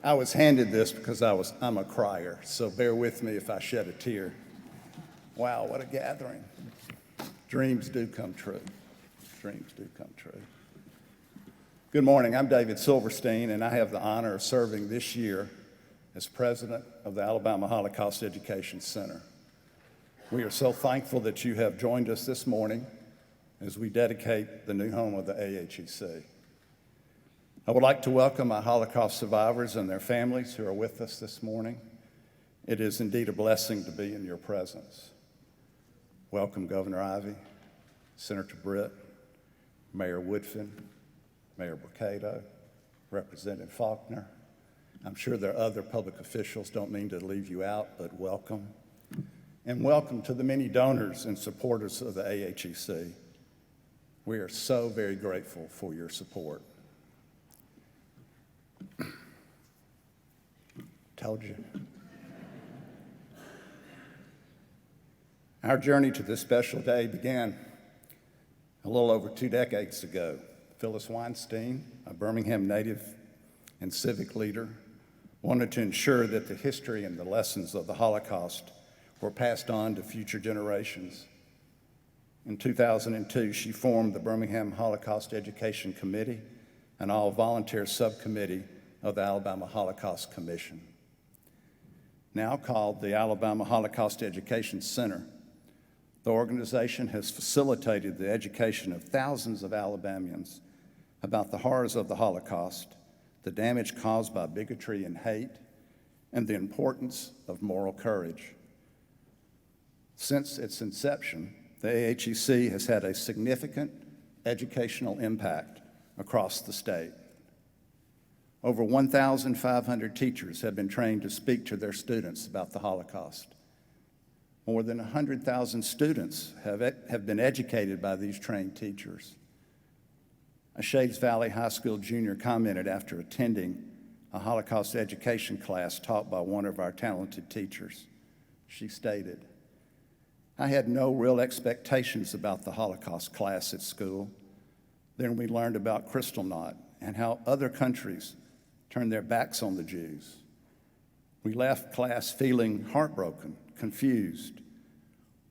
I was handed this because I'm a crier, so bear with me if I shed a tear. Wow, what a gathering. Dreams do come true. Dreams do come true. Good morning, I'm David Silverstein, and I have the honor of serving this year as president of the Alabama Holocaust Education Center. We are so thankful that you have joined us this morning as we dedicate the new home of the AHEC. I would like to welcome our Holocaust survivors and their families who are with us this morning. It is indeed a blessing to be in your presence. Welcome, Governor Ivey, Senator Britt, Mayor Woodfin, Mayor Mercado, Representative Faulkner. I'm sure there are other public officials, don't mean to leave you out, but welcome. And welcome to the many donors and supporters of the AHEC. We are so very grateful for your support. Told you. Our journey to this special day began a little over 2 decades ago. Phyllis Weinstein, a Birmingham native and civic leader, wanted to ensure that the history and the lessons of the Holocaust were passed on to future generations. In 2002, she formed the Birmingham Holocaust Education Committee, an all-volunteer subcommittee of the Alabama Holocaust Commission. Now called the Alabama Holocaust Education Center, the organization has facilitated the education of thousands of Alabamians about the horrors of the Holocaust, the damage caused by bigotry and hate, and the importance of moral courage. Since its inception, the AHEC has had a significant educational impact across the state. Over 1,500 teachers have been trained to speak to their students about the Holocaust. More than 100,000 students have been educated by these trained teachers. A Shades Valley High School junior commented after attending a Holocaust education class taught by one of our talented teachers. She stated, "I had no real expectations about the Holocaust class at school. Then we learned about Kristallnacht and how other countries turned their backs on the Jews. We left class feeling heartbroken, confused.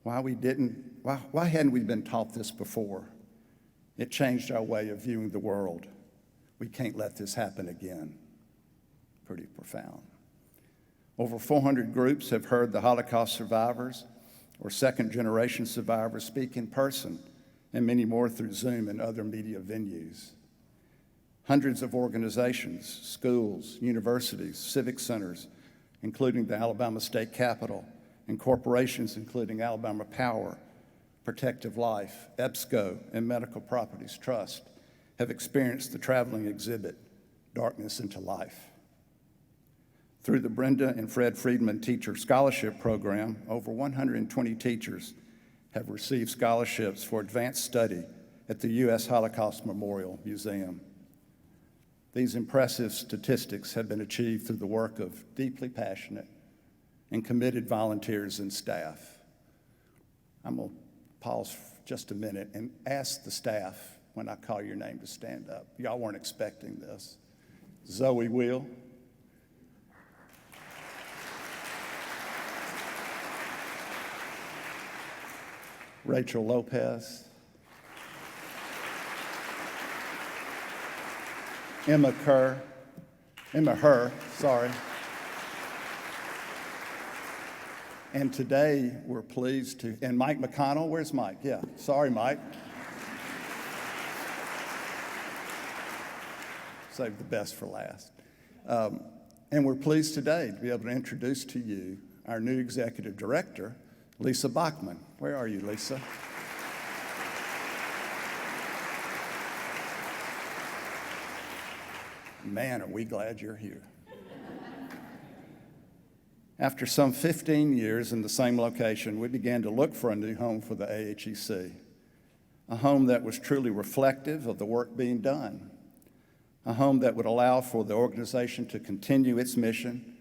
Why hadn't we been taught this before? It changed our way of viewing the world. We can't let this happen again." Pretty profound. Over 400 groups have heard the Holocaust survivors or second-generation survivors speak in person, and many more through Zoom and other media venues. Hundreds of organizations, schools, universities, civic centers, including the Alabama State Capitol, and corporations including Alabama Power, Protective Life, EBSCO, and Medical Properties Trust have experienced the traveling exhibit, darkness into life. Through the Brenda and Fred Friedman Teacher Scholarship Program, over 120 teachers have received scholarships for advanced study at the U.S. Holocaust Memorial Museum. These impressive statistics have been achieved through the work of deeply passionate and committed volunteers and staff. I'm going to pause for just a minute and ask the staff when I call your name to stand up. Y'all weren't expecting this. Zoe Will. Rachel Lopez. Emma Herr, sorry. And today we're pleased to, and Mike McConnell, where's Mike? Yeah, sorry, Mike. Save the best for last. And we're pleased today to be able to introduce to you our new executive director, Lisa Bachman. Where are you, Lisa? Man, are we glad you're here. After some 15 years in the same location, we began to look for a new home for the AHEC, a home that was truly reflective of the work being done, a home that would allow for the organization to continue its mission,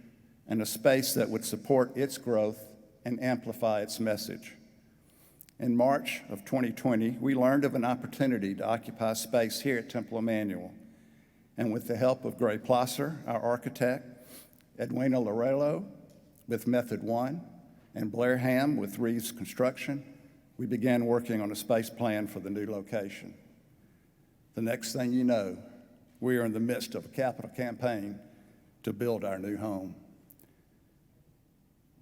and a space that would support its growth and amplify its message. In March of 2020, we learned of an opportunity to occupy space here at Temple Emanu-El, and with the help of Gray Plosser, our architect, Edwina Lorello with Method 1, and Blair Ham with Reeves Construction, we began working on a space plan for the new location. The next thing you know, we are in the midst of a capital campaign to build our new home.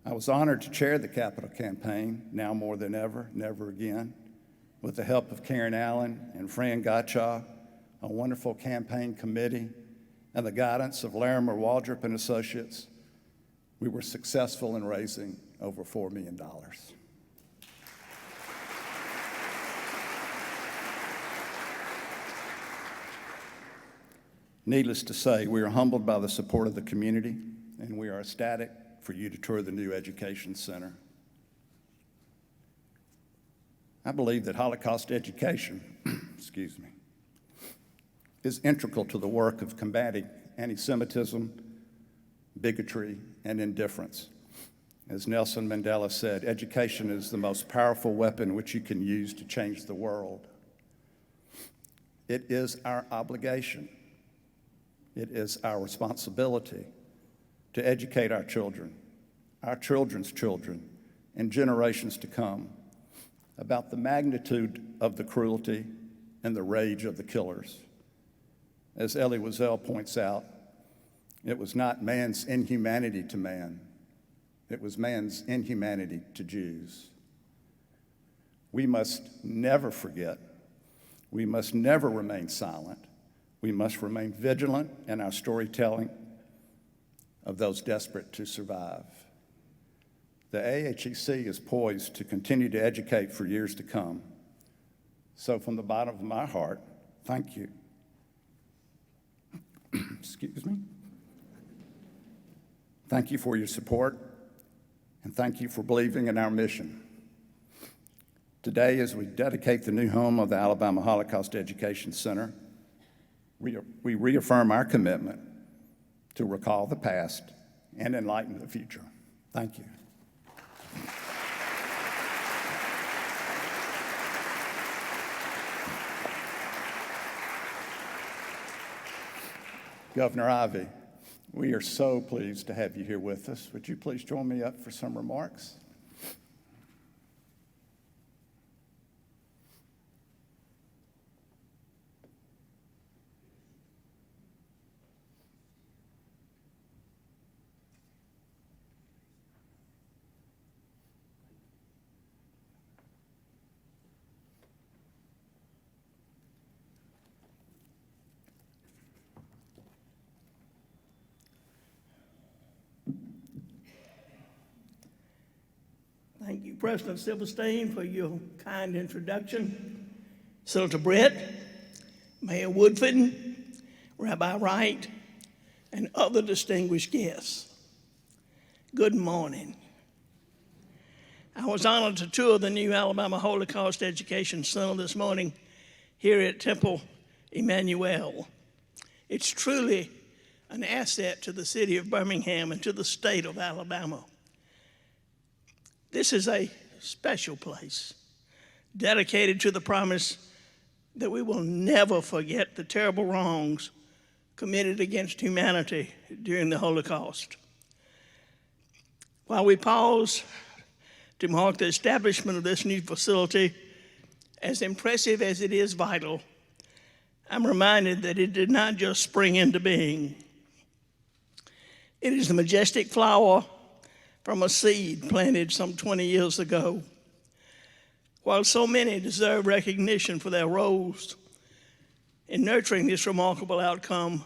I was honored to chair the capital campaign, now more than ever, never again, with the help of Karen Allen and Fran Gottschall, a wonderful campaign committee, and the guidance of Larimer Waldrop and Associates. We were successful in raising over $4 million. Needless to say, we are humbled by the support of the community, and we are ecstatic for you to tour the new education center. I believe that Holocaust education, excuse me, is integral to the work of combating anti-Semitism, bigotry, and indifference. As Nelson Mandela said, education is the most powerful weapon which you can use to change the world. It is our obligation. It is our responsibility to educate our children, our children's children, and generations to come about the magnitude of the cruelty and the rage of the killers. As Elie Wiesel points out, it was not man's inhumanity to man, it was man's inhumanity to Jews. We must never forget. We must never remain silent. We must remain vigilant in our storytelling of those desperate to survive. The AHEC is poised to continue to educate for years to come. So from the bottom of my heart, thank you. Excuse me. Thank you for your support, and thank you for believing in our mission. Today, as we dedicate the new home of the Alabama Holocaust Education Center, we reaffirm our commitment to recall the past and enlighten the future. Thank you. Governor Ivey, we are so pleased to have you here with us. Would you please join me up for some remarks? Thank you, President Silverstein, for your kind introduction. Senator Brett, Mayor Woodford, Rabbi Wright, and other distinguished guests, good morning. I was honored to tour the new Alabama Holocaust Education Center this morning here at Temple Emanu-El. It's truly an asset to the city of Birmingham and to the state of Alabama. This is a special place dedicated to the promise that we will never forget the terrible wrongs committed against humanity during the Holocaust. While we pause to mark the establishment of this new facility, as impressive as it is vital, I'm reminded that it did not just spring into being. It is the majestic flower from a seed planted some 20 years ago. While so many deserve recognition for their roles in nurturing this remarkable outcome,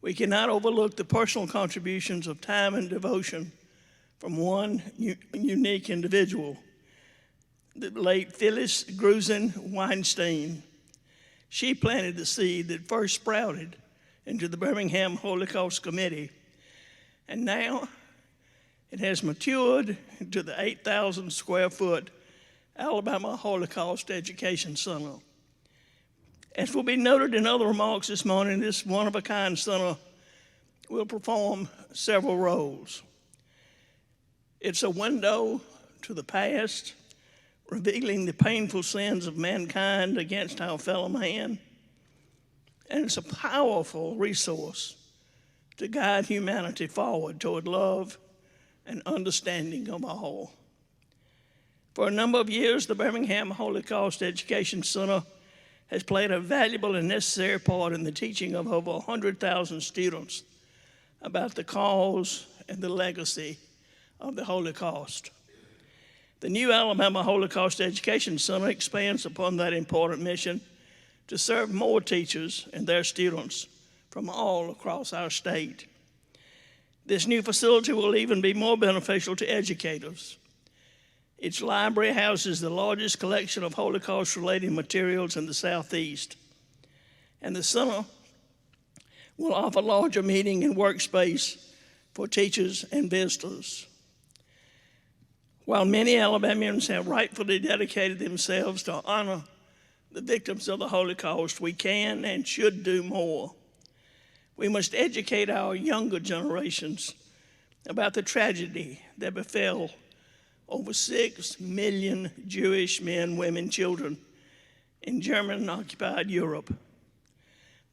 we cannot overlook the personal contributions of time and devotion from one unique individual, the late Phyllis Grusin Weinstein. She planted the seed that first sprouted into the Birmingham Holocaust Committee, and now it has matured into the 8,000 square foot Alabama Holocaust Education Center. As will be noted in other remarks this morning, this one-of-a-kind center will perform several roles. It's a window to the past, revealing the painful sins of mankind against our fellow man, and it's a powerful resource to guide humanity forward toward love and understanding of all. For a number of years, the Birmingham Holocaust Education Center has played a valuable and necessary part in the teaching of over 100,000 students about the cause and the legacy of the Holocaust. The new Alabama Holocaust Education Center expands upon that important mission to serve more teachers and their students from all across our state. This new facility will even be more beneficial to educators. Its library houses the largest collection of Holocaust-related materials in the Southeast, and the center will offer larger meeting and workspace for teachers and visitors. While many Alabamians have rightfully dedicated themselves to honor the victims of the Holocaust, we can and should do more. We must educate our younger generations about the tragedy that befell over 6 million Jewish men, women, children in German-occupied Europe.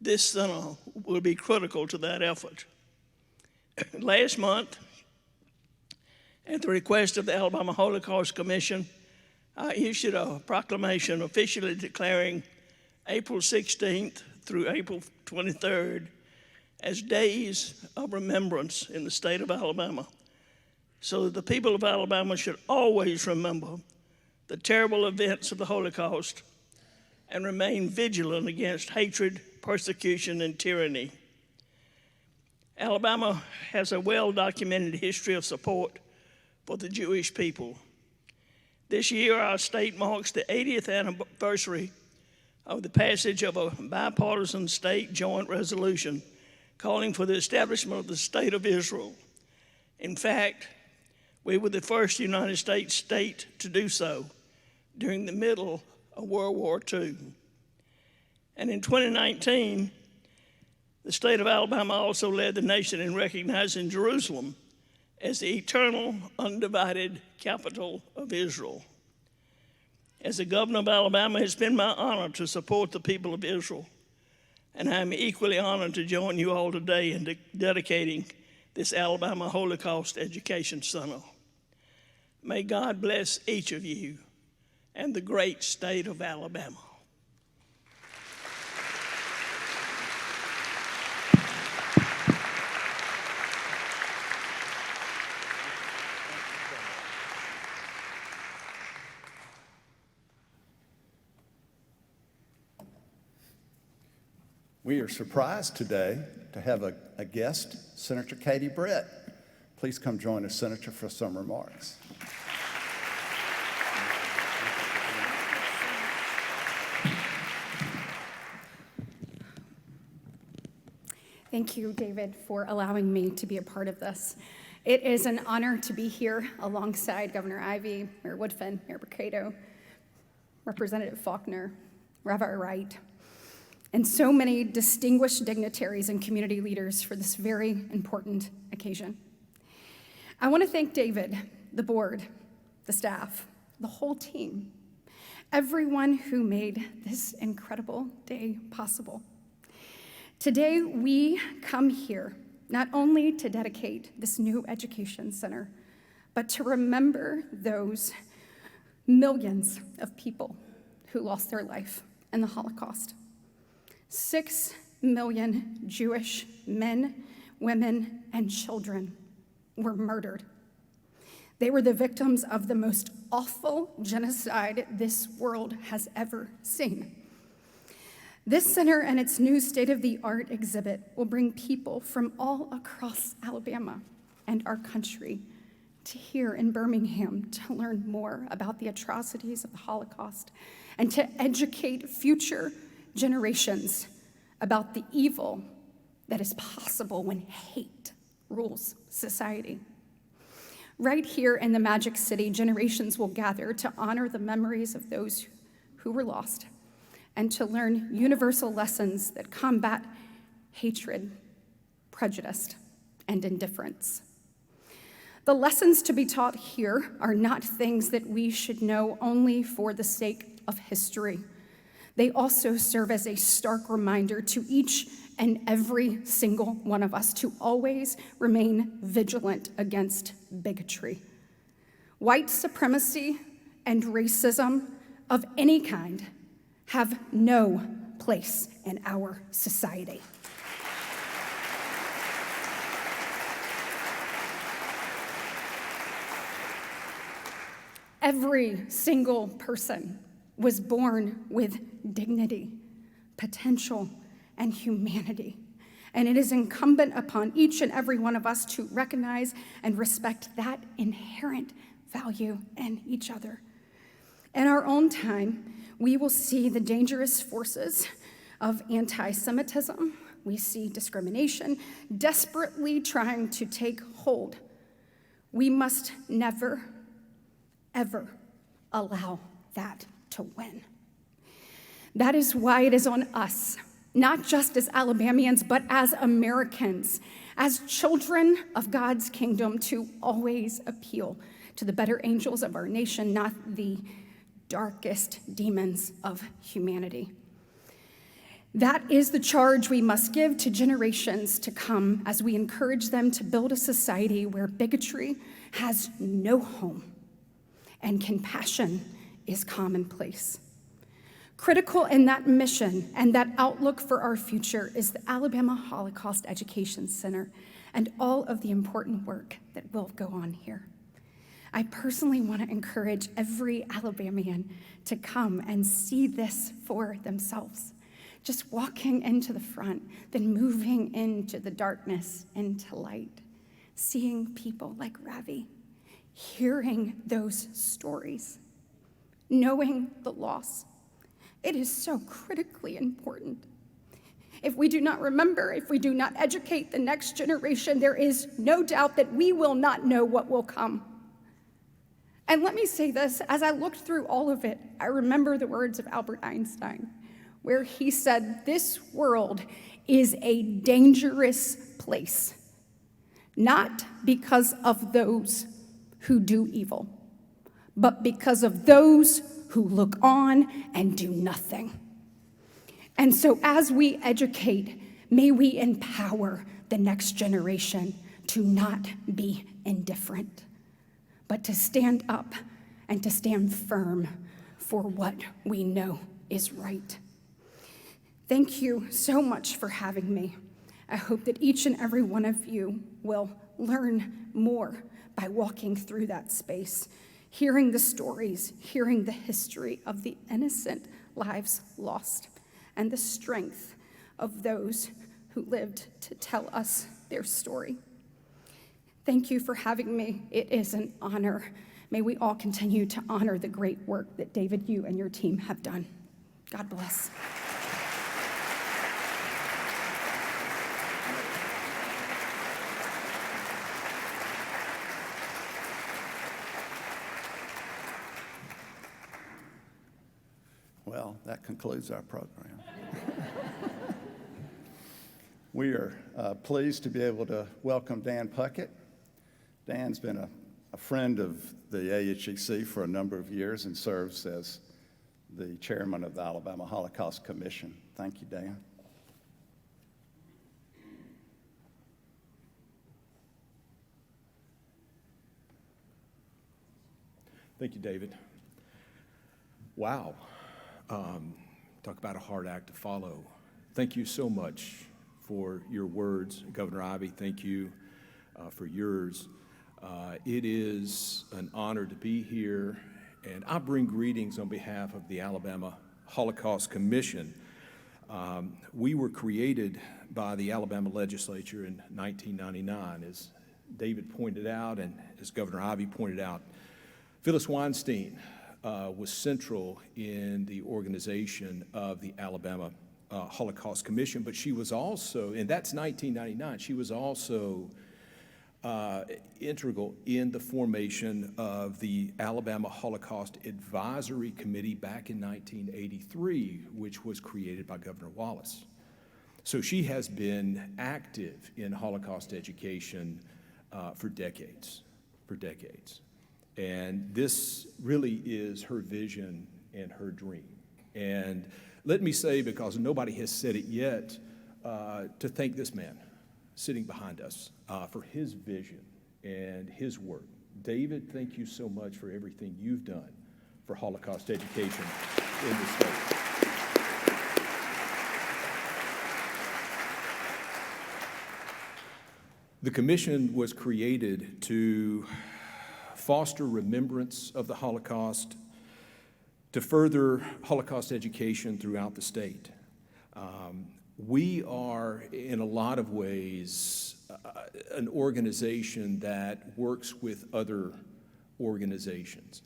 This center will be critical to that effort. Last month, at the request of the Alabama Holocaust Commission, I issued a proclamation officially declaring April 16th through April 23rd as days of remembrance in the state of Alabama, so that the people of Alabama should always remember the terrible events of the Holocaust and remain vigilant against hatred, persecution, and tyranny. Alabama has a well-documented history of support for the Jewish people. This year, our state marks the 80th anniversary of the passage of a bipartisan state joint resolution calling for the establishment of the State of Israel. In fact, we were the first United States state to do so during the middle of World War II. And in 2019, the state of Alabama also led the nation in recognizing Jerusalem as the eternal, undivided capital of Israel. As the governor of Alabama, it's been my honor to support the people of Israel, and I'm equally honored to join you all today in dedicating this Alabama Holocaust Education Center. May God bless each of you and the great state of Alabama. We are surprised today to have a guest, Senator Katie Brett. Please come join us, Senator, for some remarks. Thank you, David, for allowing me to be a part of this. It is an honor to be here alongside Governor Ivey, Mayor Woodfin, Mayor Mercado, Representative Faulkner, Rabbi Wright, and so many distinguished dignitaries and community leaders for this very important occasion. I want to thank David, the board, the staff, the whole team, everyone who made this incredible day possible. Today, we come here not only to dedicate this new education center, but to remember those millions of people who lost their life in the Holocaust. 6 million Jewish men, women, and children were murdered. They were the victims of the most awful genocide this world has ever seen. This center and its new state-of-the-art exhibit will bring people from all across Alabama and our country to here in Birmingham to learn more about the atrocities of the Holocaust and to educate future generations about the evil that is possible when hate rules society. Right here in the Magic City, generations will gather to honor the memories of those who were lost and to learn universal lessons that combat hatred, prejudice, and indifference. The lessons to be taught here are not things that we should know only for the sake of history. They also serve as a stark reminder to each and every single one of us to always remain vigilant against bigotry. White supremacy and racism of any kind have no place in our society. Every single person was born with dignity, potential, and humanity. And it is incumbent upon each and every one of us to recognize and respect that inherent value in each other. In our own time, we will see the dangerous forces of anti-Semitism. We see discrimination desperately trying to take hold. We must never, ever allow that to win. That is why it is on us, not just as Alabamians, but as Americans, as children of God's kingdom, to always appeal to the better angels of our nation, not the darkest demons of humanity. That is the charge we must give to generations to come as we encourage them to build a society where bigotry has no home and compassion is commonplace. Critical in that mission and that outlook for our future is the Alabama Holocaust Education Center and all of the important work that will go on here. I personally want to encourage every Alabamian to come and see this for themselves. Just walking into the front, then moving into the darkness, into light, seeing people like Ravi, hearing those stories, knowing the loss. It is so critically important. If we do not remember, if we do not educate the next generation, there is no doubt that we will not know what will come. And let me say this, as I looked through all of it, I remember the words of Albert Einstein, where he said, "This world is a dangerous place, not because of those who do evil, but because of those who look on and do nothing." And so as we educate, may we empower the next generation to not be indifferent, but to stand up and to stand firm for what we know is right. Thank you so much for having me. I hope that each and every one of you will learn more by walking through that space, hearing the stories, hearing the history of the innocent lives lost, and the strength of those who lived to tell us their story. Thank you for having me. It is an honor. May we all continue to honor the great work that David, you and your team have done. God bless. Well, that concludes our program. We are pleased to be able to welcome Dan Puckett. Dan's been a friend of the AHEC for a number of years and serves as the chairman of the Alabama Holocaust Commission. Thank you, Dan. Thank you, David. Wow. Talk about a hard act to follow. Thank you so much for your words. Governor Ivey, thank you for yours. It is an honor to be here, and I bring greetings on behalf of the Alabama Holocaust Commission. We were created by the Alabama legislature in 1999, as David pointed out and as Governor Ivey pointed out. Phyllis Weinstein was central in the organization of the Alabama Holocaust Commission, but she was also, and that's 1999, she was also integral in the formation of the Alabama Holocaust Advisory Committee back in 1983, which was created by Governor Wallace. So she has been active in Holocaust education for decades. And this really is her vision and her dream. And let me say, because nobody has said it yet, to thank this man sitting behind us for his vision and his work. David, thank you so much for everything you've done for Holocaust education in the state. The commission was created to foster remembrance of the Holocaust, to further Holocaust education throughout the state. We are, in a lot of ways, an organization that works with other organizations,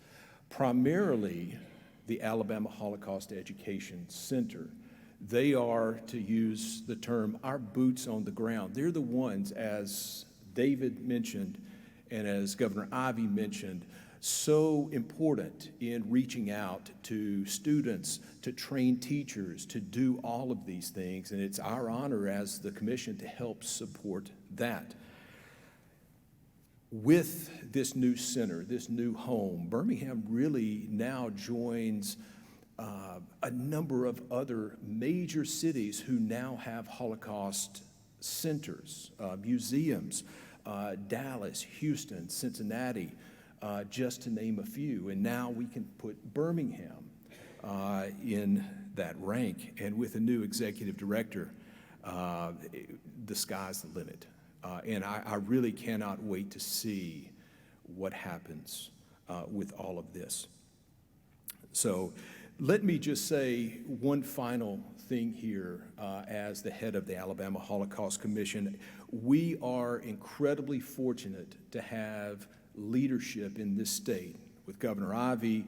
primarily the Alabama Holocaust Education Center. They are, to use the term, our boots on the ground. They're the ones, as David mentioned, and as Governor Ivey mentioned, so important in reaching out to students, to train teachers, to do all of these things. And it's our honor as the commission to help support that. With this new center, this new home, Birmingham really now joins a number of other major cities who now have Holocaust centers, museums, Dallas, Houston, Cincinnati, just to name a few. And now we can put Birmingham in that rank. And with a new executive director, the sky's the limit. And I really cannot wait to see what happens with all of this. So let me just say one final thing here as the head of the Alabama Holocaust Commission. We are incredibly fortunate to have leadership in this state with Governor Ivey,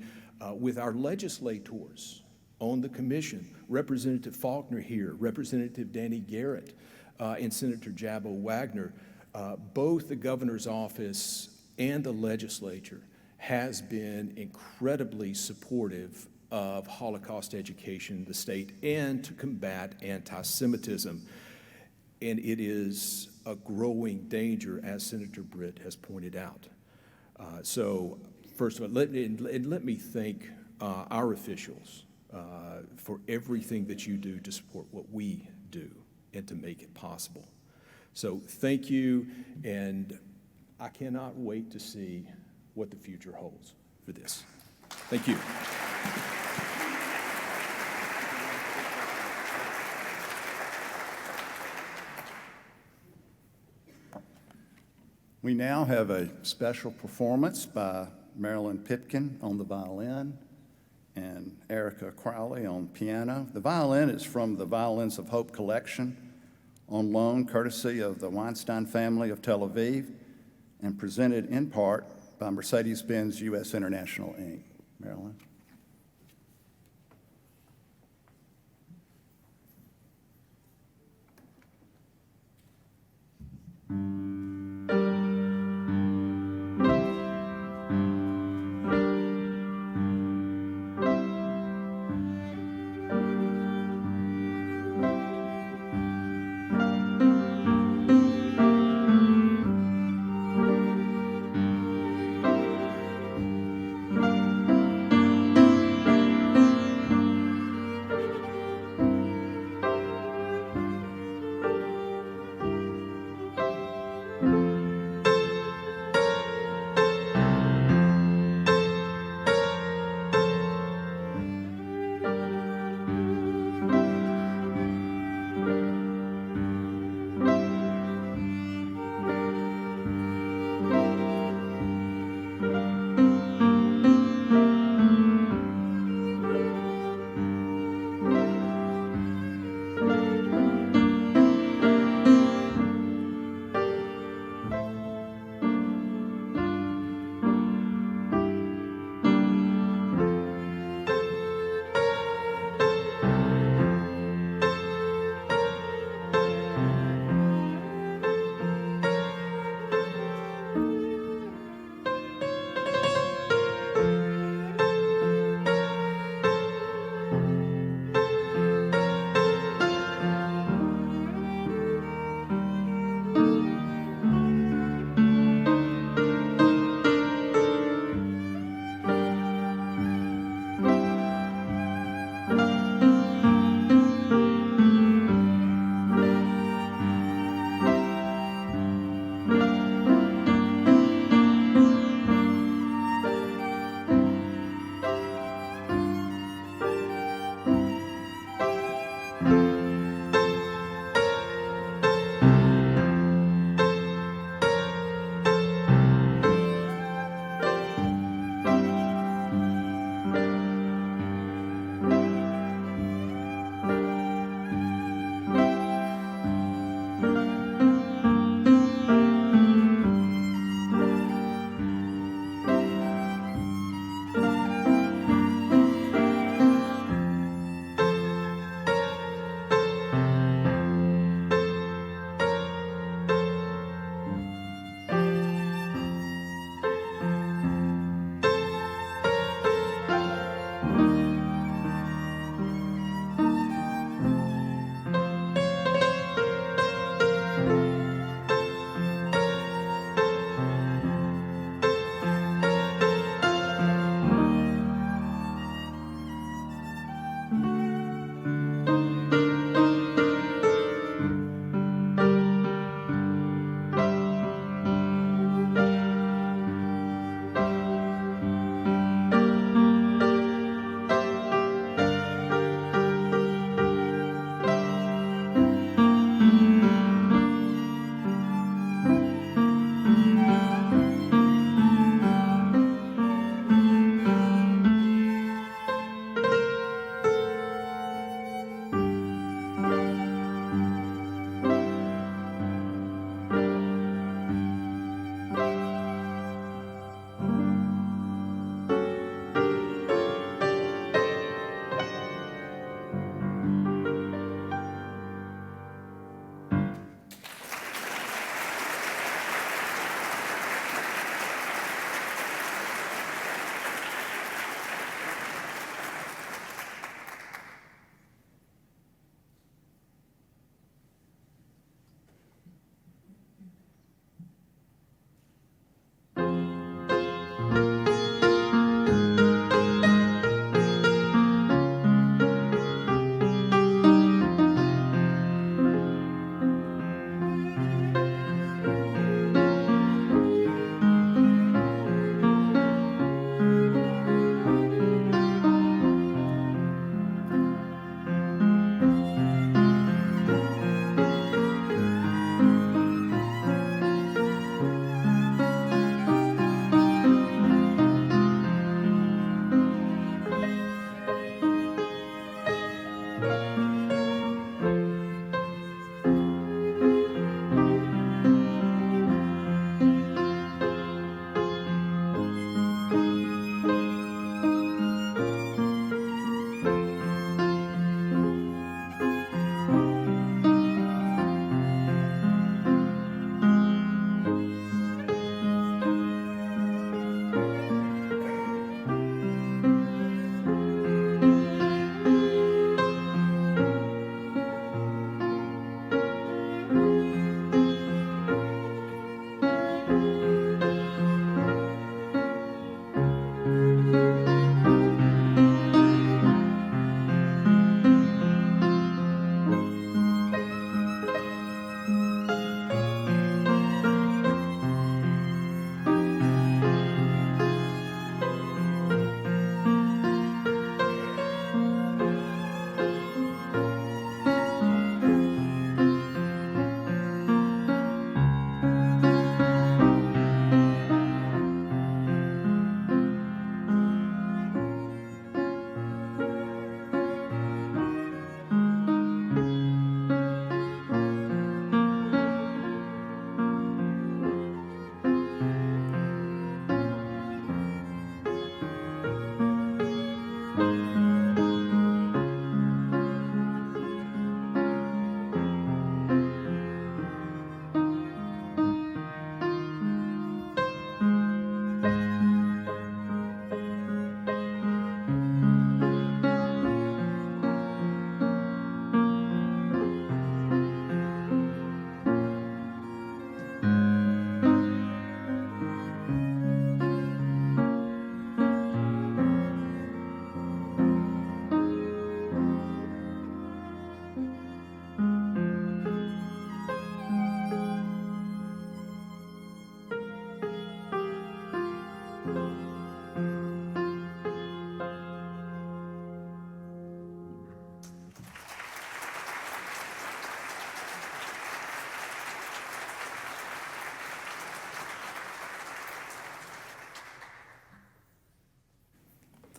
with our legislators on the commission, Representative Faulkner here, Representative Danny Garrett, and Senator Jabbo Wagner. Both the governor's office and the legislature has been incredibly supportive of Holocaust education in the state and to combat anti-Semitism. And it is a growing danger, as Senator Britt has pointed out. So first of all, let me thank our officials for everything that you do to support what we do and to make it possible. So thank you, and I cannot wait to see what the future holds for this. Thank you. We now have a special performance by Marilyn Pipkin on the violin and Erica Crowley on piano. The violin is from the Violins of Hope collection on loan courtesy of the Weinstein family of Tel Aviv and presented in part by Mercedes-Benz U.S. International, Inc. Marilyn.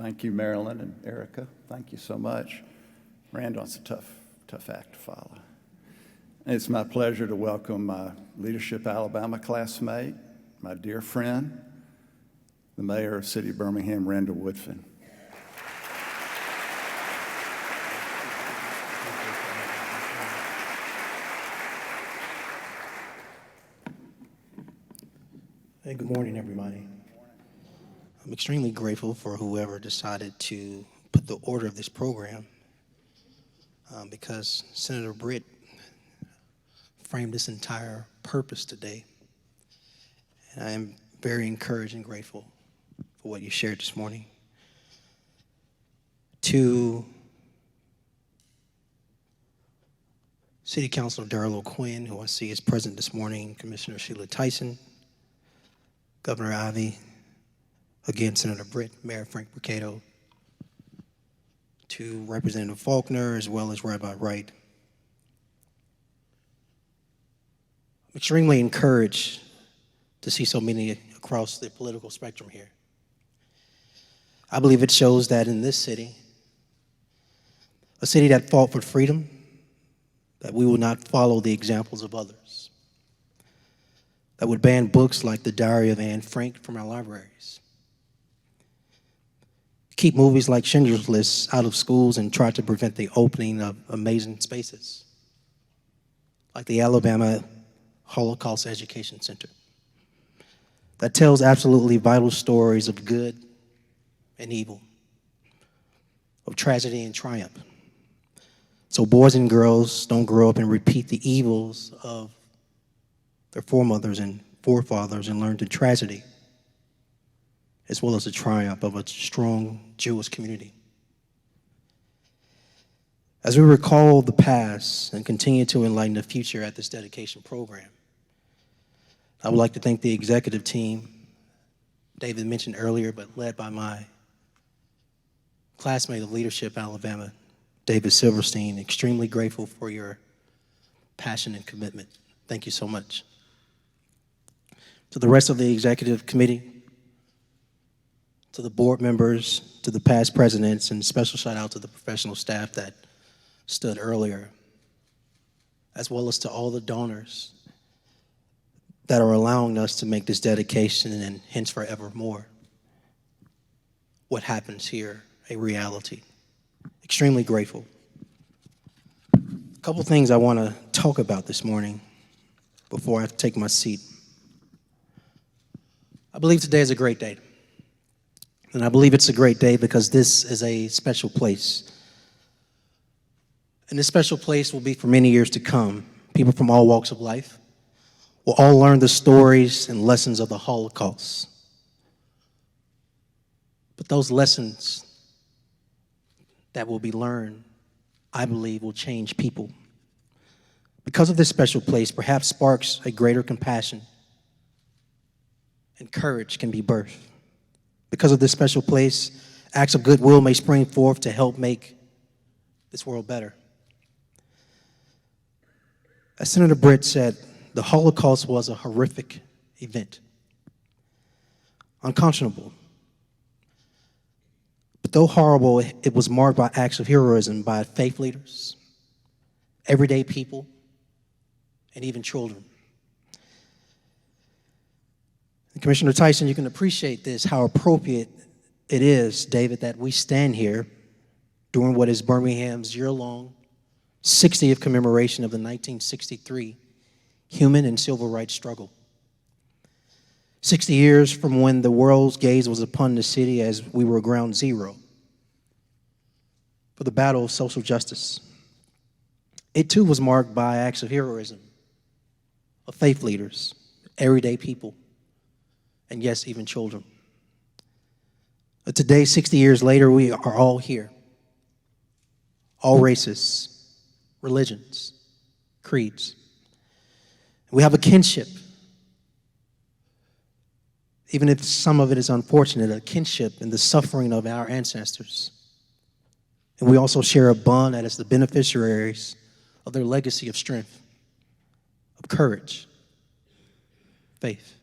Thank you, Marilyn and Erica. Thank you so much. Randall, it's a tough act to follow. And it's my pleasure to welcome my Leadership Alabama classmate, my dear friend, the mayor of the city of Birmingham, Randall Woodfin. Hey, good morning, everybody. I'm extremely grateful for whoever decided to put the order of this program because Senator Britt framed this entire purpose today. And I am very encouraged and grateful for what you shared this morning. To City Councilor Darrell O'Quinn, who I see is present this morning, Commissioner Sheila Tyson, Governor Ivey, again, Senator Britt, Mayor Frank Mercado, to Representative Faulkner, as well as Rabbi Wright. I'm extremely encouraged to see so many across the political spectrum here. I believe it shows that in this city, a city that fought for freedom, that we will not follow the examples of others, that would ban books like The Diary of Anne Frank from our libraries, keep movies like Schindler's List out of schools and try to prevent the opening of amazing spaces, like the Alabama Holocaust Education Center, that tells absolutely vital stories of good and evil, of tragedy and triumph. So boys and girls don't grow up and repeat the evils of their foremothers and forefathers and learn the tragedy as well as the triumph of a strong Jewish community. As we recall the past and continue to enlighten the future at this dedication program, I would like to thank the executive team, David mentioned earlier, but led by my classmate of Leadership Alabama, David Silverstein. Extremely grateful for your passion and commitment. Thank you so much. To the rest of the executive committee, to the board members, to the past presidents, and special shout out to the professional staff that stood earlier, as well as to all the donors that are allowing us to make this dedication and hence forevermore what happens here a reality. Extremely grateful. A couple things I want to talk about this morning before I take my seat. I believe today is a great day. And I believe it's a great day because this is a special place. And this special place will be for many years to come. People from all walks of life will all learn the stories and lessons of the Holocaust. But those lessons that will be learned, I believe, will change people. Because of this special place, perhaps sparks a greater compassion and courage can be birthed. Because of this special place, acts of goodwill may spring forth to help make this world better. As Senator Britt said, the Holocaust was a horrific event, unconscionable. But though horrible, it was marked by acts of heroism by faith leaders, everyday people, and even children. Commissioner Tyson, you can appreciate this, how appropriate it is, David, that we stand here during what is Birmingham's year-long 60th commemoration of the 1963 human and civil rights struggle. 60 years from when the world's gaze was upon the city as we were ground zero for the battle of social justice. It too was marked by acts of heroism, of faith leaders, everyday people, and yes, even children. But today, 60 years later, we are all here. All races, religions, creeds. We have a kinship. Even if some of it is unfortunate, a kinship in the suffering of our ancestors. And we also share a bond that is the beneficiaries of their legacy of strength, of courage, faith.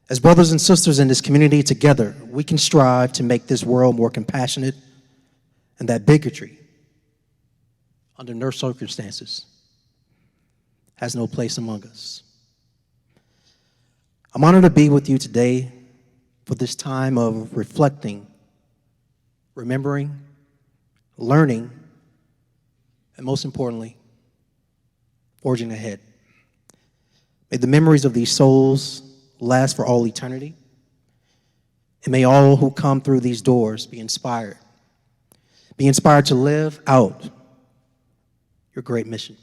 As brothers and sisters in this community, together, we can strive to make this world more compassionate and that bigotry, under no circumstances, has no place among us. I'm honored to be with you today for this time of reflecting, remembering, learning, and most importantly, forging ahead. May the memories of these souls last for all eternity, and may all who come through these doors be inspired to live out your great mission.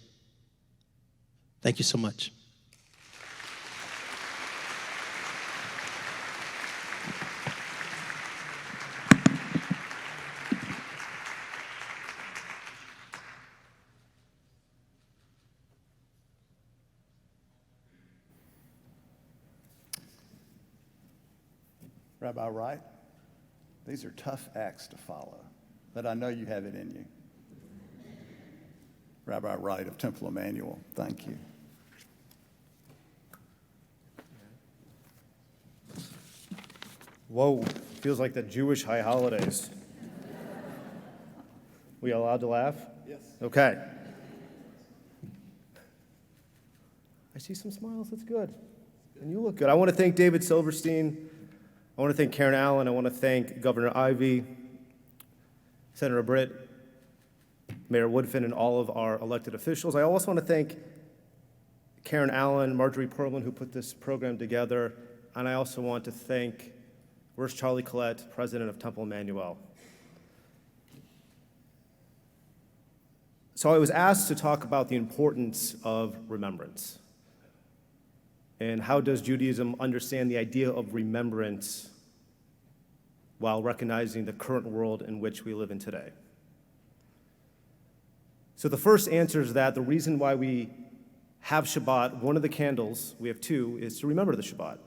Thank you so much. Rabbi Wright, these are tough acts to follow, but I know you have it in you. Rabbi Wright of Temple Emanu-El, thank you. Whoa, feels like the Jewish high holidays. We allowed to laugh? Yes. Okay. I see some smiles, that's good. And you look good. I want to thank David Silverstein. I want to thank Karen Allen. I want to thank Governor Ivey, Senator Britt, Mayor Woodfin, and all of our elected officials. I also want to thank Karen Allen, Marjorie Perlin, who put this program together. And I also want to thank, where's Charlie Collette, president of Temple Emanu-El. So I was asked to talk about the importance of remembrance. And how does Judaism understand the idea of remembrance while recognizing the current world in which we live in today? So the first answer is that the reason why we have Shabbat, one of the candles, we have two, is to remember the Shabbat.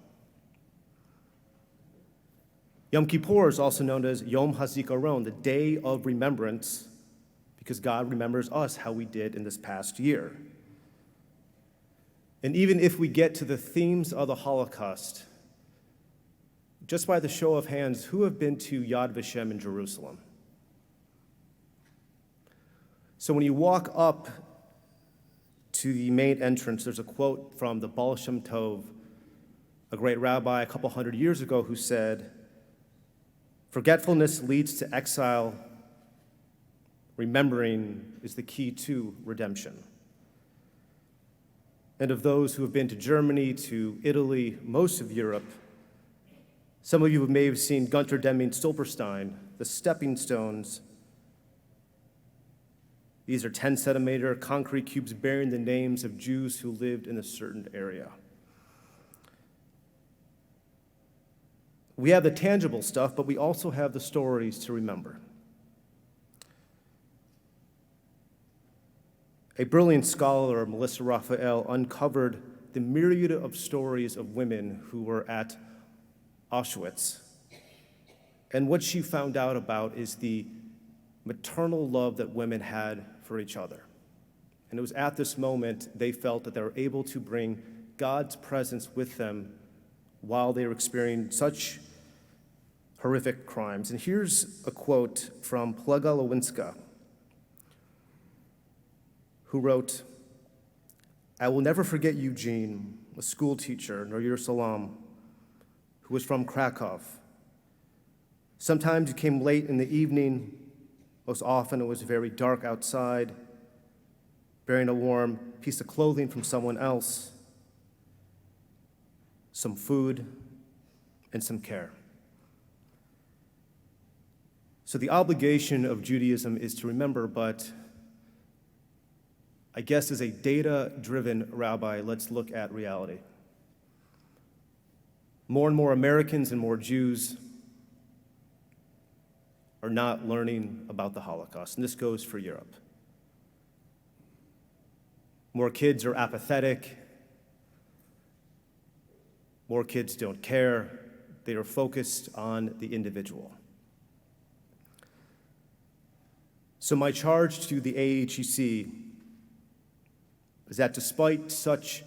Yom Kippur is also known as Yom HaZikaron, the day of remembrance, because God remembers us how we did in this past year. And even if we get to the themes of the Holocaust, just by the show of hands, who have been to Yad Vashem in Jerusalem? So when you walk up to the main entrance, there's a quote from the Baal Shem Tov, a great rabbi a couple hundred years ago, who said, "Forgetfulness leads to exile. Remembering is the key to redemption." And of those who have been to Germany, to Italy, most of Europe, some of you may have seen Gunter Deming Stolperstein, the stepping stones. These are 10-centimeter concrete cubes bearing the names of Jews who lived in a certain area. We have the tangible stuff, but we also have the stories to remember. A brilliant scholar, Melissa Raphael, uncovered the myriad of stories of women who were at Auschwitz. And what she found out about is the maternal love that women had for each other. And it was at this moment they felt that they were able to bring God's presence with them while they were experiencing such horrific crimes. And here's a quote from Plega Lewinska, who wrote, "I will never forget Eugene, a school teacher, Nor Yerushalayim, who was from Krakow. Sometimes he came late in the evening. Most often it was very dark outside, bearing a warm piece of clothing from someone else, some food, and some care." So the obligation of Judaism is to remember, but I guess as a data-driven rabbi, let's look at reality. More and more Americans and more Jews are not learning about the Holocaust, and this goes for Europe. More kids are apathetic. More kids don't care. They are focused on the individual. So my charge to the AHEC is that despite such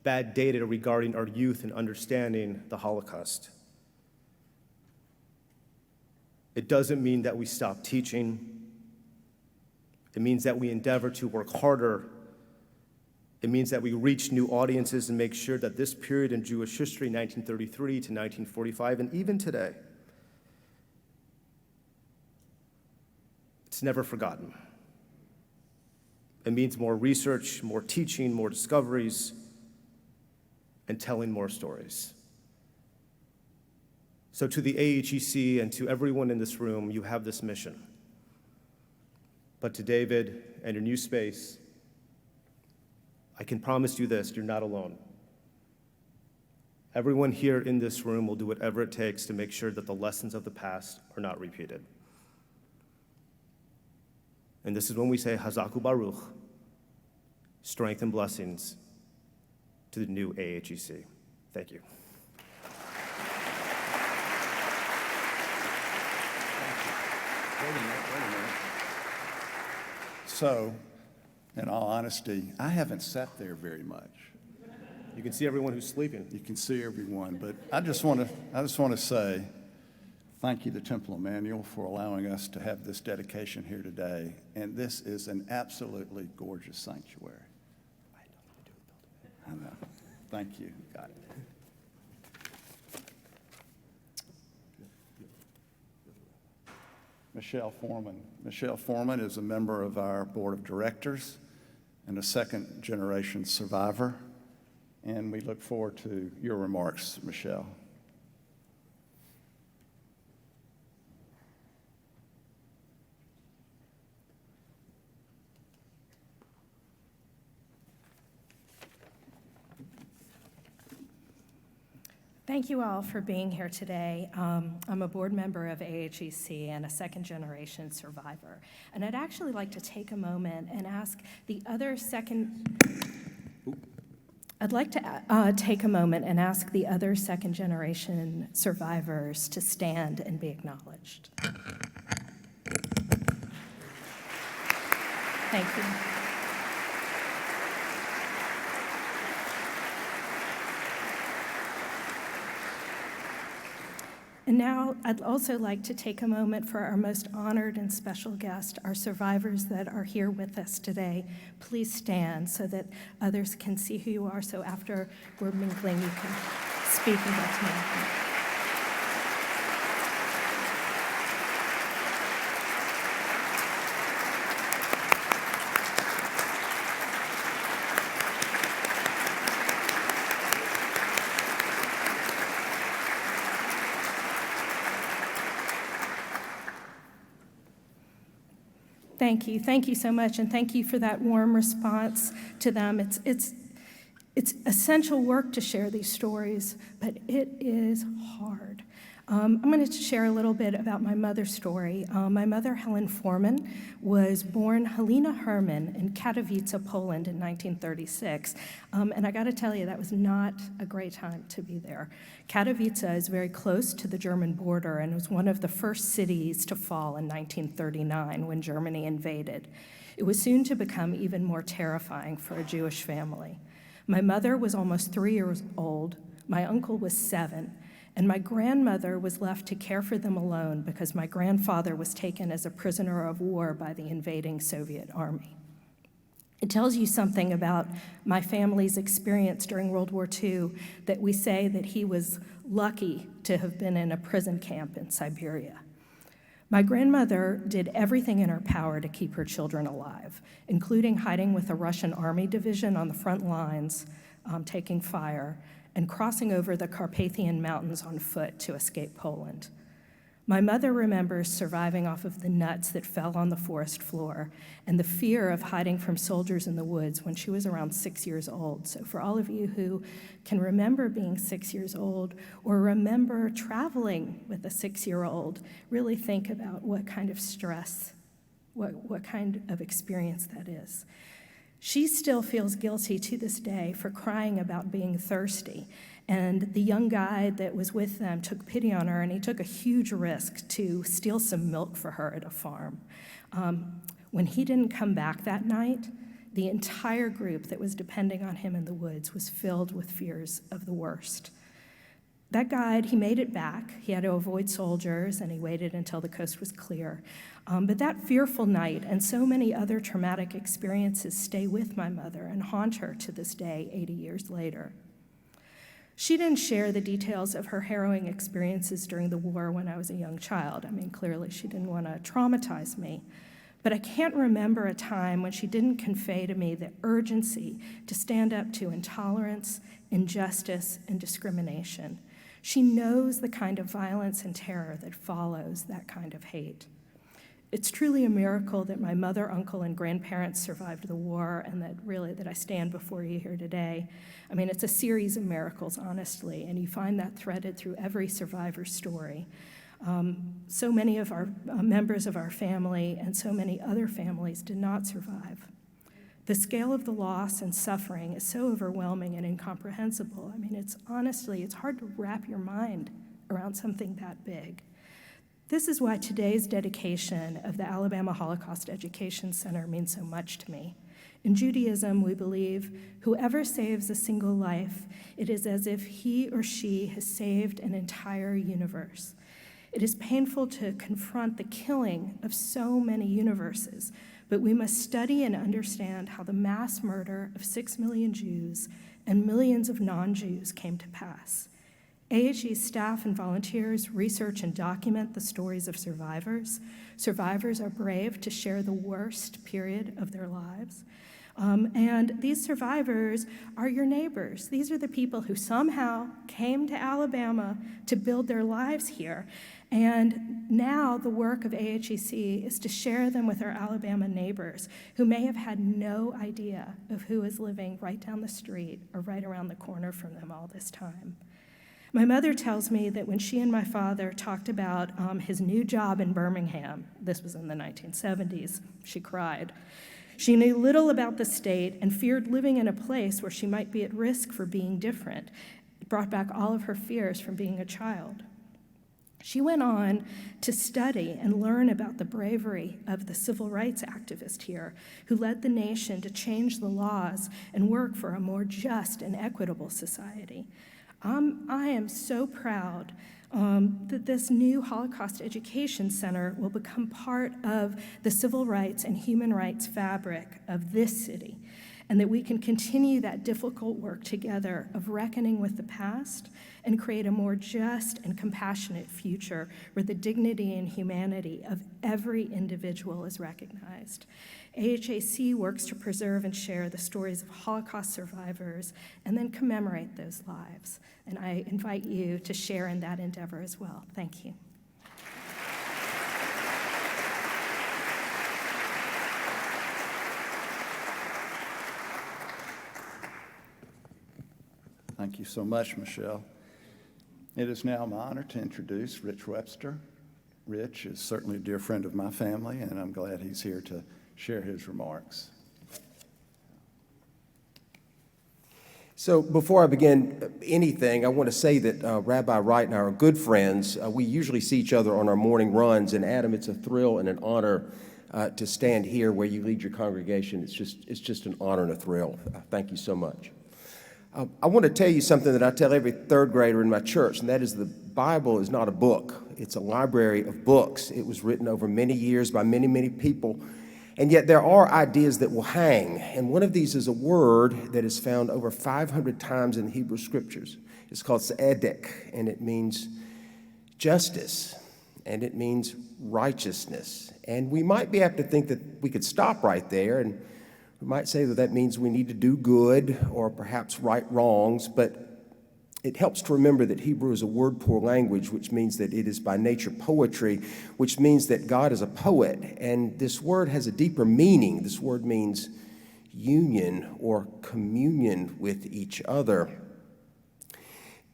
bad data regarding our youth and understanding the Holocaust. It doesn't mean that we stop teaching. It means that we endeavor to work harder. It means that we reach new audiences and make sure that this period in Jewish history, 1933 to 1945, and even today, it's never forgotten. It means more research, more teaching, more discoveries, and telling more stories. So to the AHEC and to everyone in this room, you have this mission. But to David and your new space, I can promise you this, you're not alone. Everyone here in this room will do whatever it takes to make sure that the lessons of the past are not repeated. And this is when we say, Hazaku Baruch, strength and blessings to the new AHEC. Thank you. Wait a minute. So, in all honesty, I haven't sat there very much. You can see everyone who's sleeping. You can see everyone, but I just want to say thank you to Temple Emanu-El for allowing us to have this dedication here today. And this is an absolutely gorgeous sanctuary. I know. Thank you. Got it. Michelle Foreman. Michelle Foreman is a member of our board of directors and a second-generation survivor. And we look forward to your remarks, Michelle. Thank you all for being here today. I'm a board member of AHEC and a second-generation survivor. And I'd actually like to take a moment and ask the other second-generation survivors to stand and be acknowledged. Thank you. And now I'd also like to take a moment for our most honored and special guest, our survivors that are here with us today. Please stand so that others can see who you are, so after we're mingling, you can speak and get to know them. Thank you so much, and thank you for that warm response to them. It's essential work to share these stories, but it is hard. I'm going to share a little bit about my mother's story. My mother, Helen Foreman, was born Helena Herman in Katowice, Poland in 1936. And I got to tell you, that was not a great time to be there. Katowice is very close to the German border and was one of the first cities to fall in 1939 when Germany invaded. It was soon to become even more terrifying for a Jewish family. My mother was almost 3 years old, my uncle was 7, and my grandmother was left to care for them alone because my grandfather was taken as a prisoner of war by the invading Soviet army. It tells you something about my family's experience during World War II that we say that he was lucky to have been in a prison camp in Siberia. My grandmother did everything in her power to keep her children alive, including hiding with a Russian army division on the front lines, taking fire, and crossing over the Carpathian Mountains on foot to escape Poland. My mother remembers surviving off of the nuts that fell on the forest floor and the fear of hiding from soldiers in the woods when she was around 6 years old. So for all of you who can remember being 6 years old or remember traveling with a 6-year-old, really think about what kind of stress, what kind of experience that is. She still feels guilty to this day for crying about being thirsty. And the young guy that was with them took pity on her, and he took a huge risk to steal some milk for her at a farm. When he didn't come back that night, The entire group that was depending on him in the woods was filled with fears of the worst. That guide, he made it back. He had to avoid soldiers, and he waited until the coast was clear. But that fearful night and so many other traumatic experiences stay with my mother and haunt her to this day, 80 years later. She didn't share the details of her harrowing experiences during the war when I was a young child. I mean, clearly she didn't want to traumatize me. But I can't remember a time when she didn't convey to me the urgency to stand up to intolerance, injustice, and discrimination. She knows the kind of violence and terror that follows that kind of hate. It's truly a miracle that my mother, uncle, and grandparents survived the war, and that I stand before you here today. I mean, it's a series of miracles, honestly, and you find that threaded through every survivor's story. So many of our members of our family and so many other families did not survive. The scale of the loss and suffering is so overwhelming and incomprehensible. I mean, it's hard to wrap your mind around something that big. This is why today's dedication of the Alabama Holocaust Education Center means so much to me. In Judaism, we believe whoever saves a single life, it is as if he or she has saved an entire universe. It is painful to confront the killing of so many universes, but we must study and understand how the mass murder of 6 million Jews and millions of non-Jews came to pass. AHE's staff and volunteers research and document the stories of survivors. Survivors are brave to share the worst period of their lives. And these survivors are your neighbors. These are the people who somehow came to Alabama to build their lives here. And now the work of AHEC is to share them with our Alabama neighbors who may have had no idea of who is living right down the street or right around the corner from them all this time. My mother tells me that when she and my father talked about his new job in Birmingham, this was in the 1970s, she cried. She knew little about the state and feared living in a place where she might be at risk for being different. It brought back all of her fears from being a child. She went on to study and learn about the bravery of the civil rights activist here who led the nation to change the laws and work for a more just and equitable society. I am so proud that this new Holocaust Education Center will become part of the civil rights and human rights fabric of this city, and that we can continue that difficult work together of reckoning with the past and create a more just and compassionate future where the dignity and humanity of every individual is recognized. AHEC works to preserve and share the stories of Holocaust survivors and then commemorate those lives. And I invite you to share in that endeavor as well. Thank you. Thank you so much, Michelle. It is now my honor to introduce Rich Webster. Rich is certainly a dear friend of my family, and I'm glad he's here to share his remarks. So before I begin anything, I want to say that Rabbi Wright and I are good friends. We usually see each other on our morning runs, and Adam, it's a thrill and an honor to stand here where you lead your congregation. It's just an honor and a thrill. Thank you so much. I want to tell you something that I tell every third grader in my church, and that is the Bible is not a book. It's a library of books. It was written over many years by many, many people, and yet there are ideas that will hang, and one of these is a word that is found over 500 times in Hebrew Scriptures. It's called tzedek, and it means justice, and it means righteousness. And we might be apt to think that we could stop right there, and we might say that that means we need to do good or perhaps right wrongs, but it helps to remember that Hebrew is a word-poor language, which means that it is by nature poetry, which means that God is a poet. And this word has a deeper meaning. This word means union or communion with each other.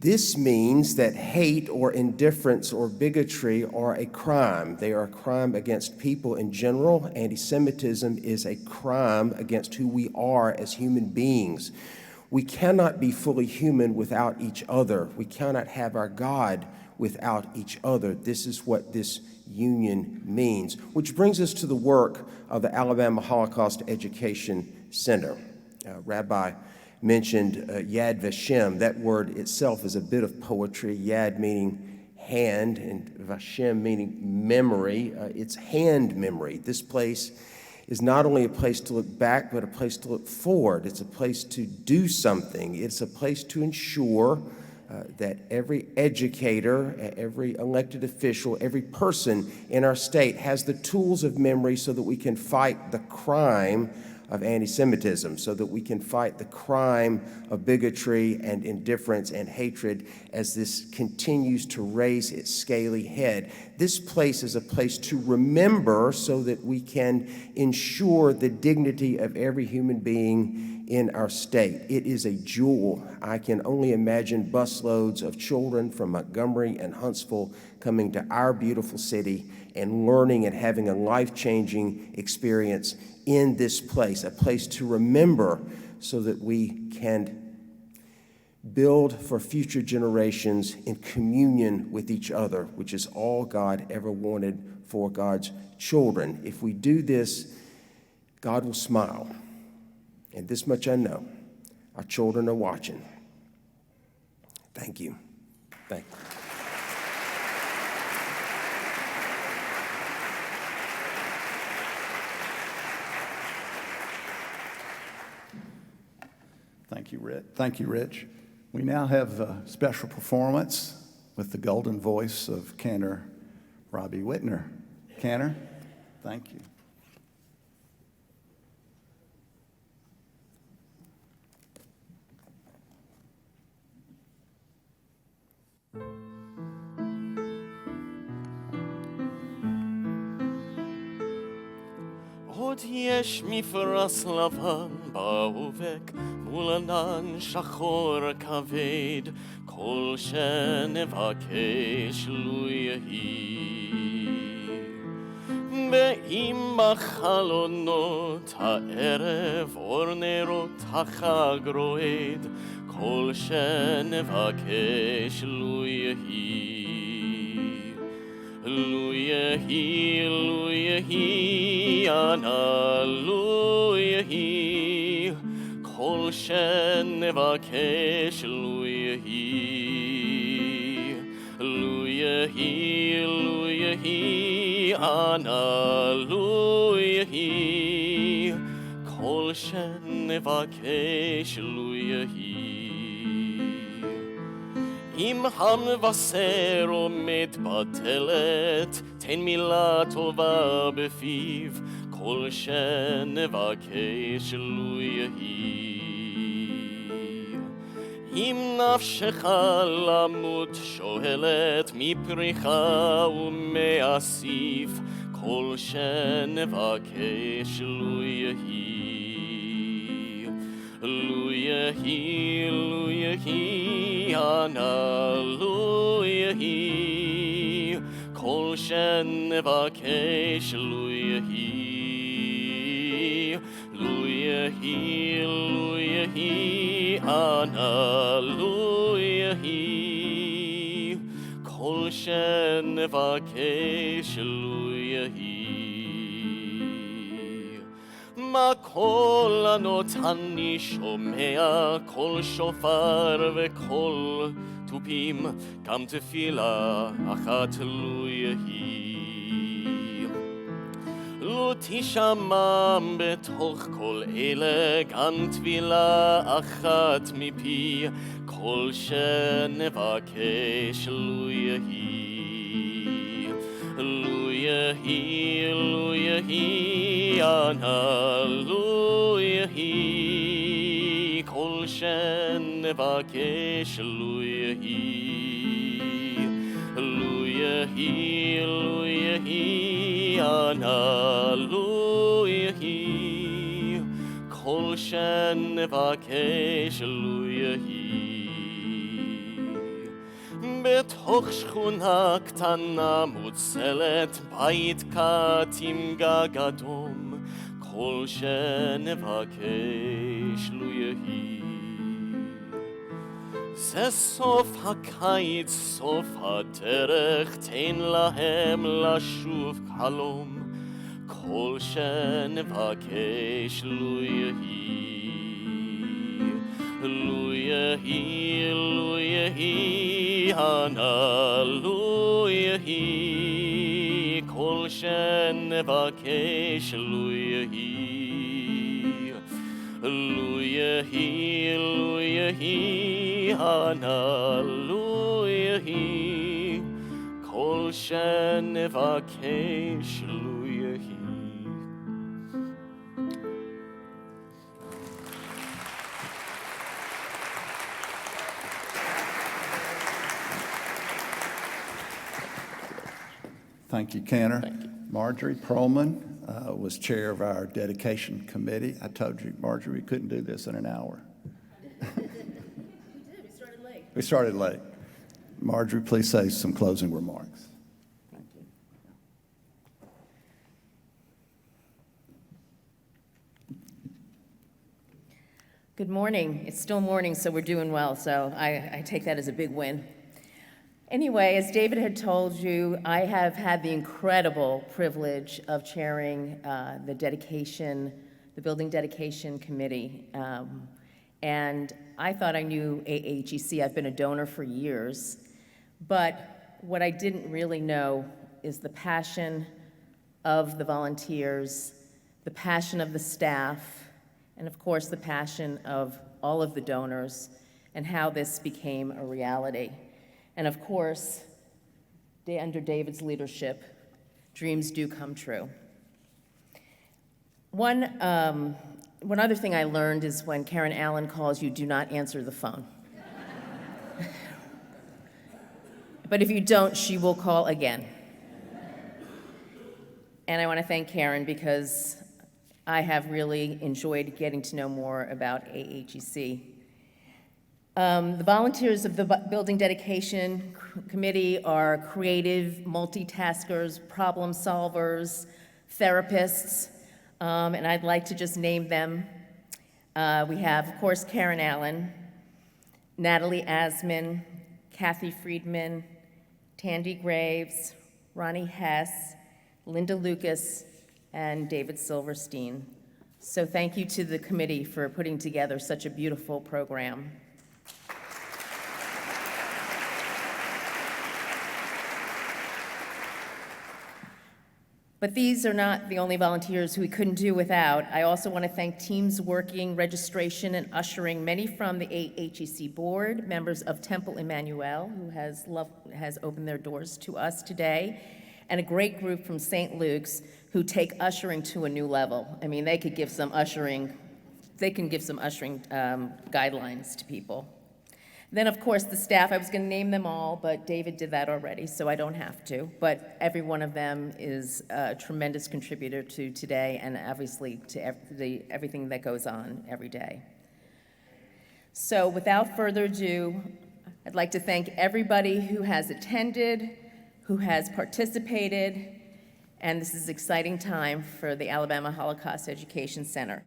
This means that hate or indifference or bigotry are a crime. They are a crime against people in general. Anti-Semitism is a crime against who we are as human beings. We cannot be fully human without each other. We cannot have our God without each other. This is what this union means, which brings us to the work of the Alabama Holocaust Education Center. Rabbi mentioned Yad Vashem. That word itself is a bit of poetry. Yad meaning hand, and Vashem meaning memory. It's hand memory. This place is not only a place to look back, but a place to look forward. It's a place to do something. It's a place to ensure that every educator, every elected official, every person in our state has the tools of memory so that we can fight the crime of anti-Semitism, so that we can fight the crime of bigotry and indifference and hatred as this continues to raise its scaly head. This place is a place to remember so that we can ensure the dignity of every human being in our state. It is a jewel. I can only imagine busloads of children from Montgomery and Huntsville coming to our beautiful city and learning and having a life-changing experience in this place, a place to remember so that we can build for future generations in communion with each other, which is all God ever wanted for God's children. If we do this, God will smile. And this much I know, our children are watching. Thank you. Thank you. Thank you, Rich. We now have a special performance with the golden voice of Cantor Robbie Whitner. Cantor, thank you. עוד יש מפרש לבן באופק מול ענן שחור כבד כל שנבקש לו יהי ואם בחלונות הערב אור נרות החג רועד כל שנבקש לו יהי לו יהי, לו יהי, אנא לו יהי, כל שנבקש לו יהי. לו יהי, לו יהי, אנא לו יהי, כל שנבקש לו יהי. אם המבשר עומד בדלת, תן מילה טובה בפיו, כל שנבקש לו יהי. אם נפשך למות שואלת מפריחה ומאסיף, כל שנבקש לו יהי. לו יהי, לו יהי, אנא לו יהי, כל שנבקש לו יהי. לו יהי, לו יהי, אנא לו יהי, כל שנבקש לו יהי. בקול ענות אני שומע קול שופר וקול תופים, גם תפילה אחת לו יהי. לו תשמע בתוך כל אלה גם תפילה אחת מפי, כל שנבקש לו יהי. לו יהי, לו יהי, אנא לו יהי, כל שנבקש לו יהי. לו יהי, לו יהי, אנא לו יהי, כל שנבקש לו יהי. בתוך שכונה קטנה מוצלת, בית קט עם גג אדום, כל שנבקש לו יהי. זה סוף הקיץ, סוף הדרך, תן להם לשוב חלום, כל שנבקש לו יהי, לו יהי, לו יהי, הנא לו יהי, כל שנבקש לו יהי, לו יהי, לו יהי, הנא לו יהי, כל שנבקש לו יהי. Thank you, Cantor. Marjorie Perlman was chair of our dedication committee. I told you, Marjorie, we couldn't do this in an hour. We started late. Marjorie, please say some closing remarks. Thank you. Good morning. It's still morning, so we're doing well, so I take that as a big win. Anyway, as David had told you, I have had the incredible privilege of chairing the Building Dedication Committee. And I thought I knew AHEC. I've been a donor for years. But what I didn't really know is the passion of the volunteers, the passion of the staff, and of course the passion of all of the donors, and how this became a reality. And of course, under David's leadership, dreams do come true. One other thing I learned is when Karen Allen calls you, do not answer the phone. But if you don't, she will call again. And I want to thank Karen because I have really enjoyed getting to know more about AHEC. The volunteers of the Building Dedication Committee are creative, multitaskers, problem solvers, therapists, and I'd like to just name them. We have, of course, Karen Allen, Natalie Asman, Kathy Friedman, Tandy Graves, Ronnie Hess, Linda Lucas, and David Silverstein. So thank you to the committee for putting together such a beautiful program. But these are not the only volunteers who we couldn't do without. I also want to thank teams working, registration, and ushering, many from the AHEC board, members of Temple Emanu-El, who has opened their doors to us today, and a great group from St. Luke's who take ushering to a new level. I mean, they can give some ushering guidelines to people. Then, of course, the staff, I was going to name them all, but David did that already, so I don't have to. But every one of them is a tremendous contributor to today and obviously to everything that goes on every day. So without further ado, I'd like to thank everybody who has attended, who has participated, and this is an exciting time for the Alabama Holocaust Education Center.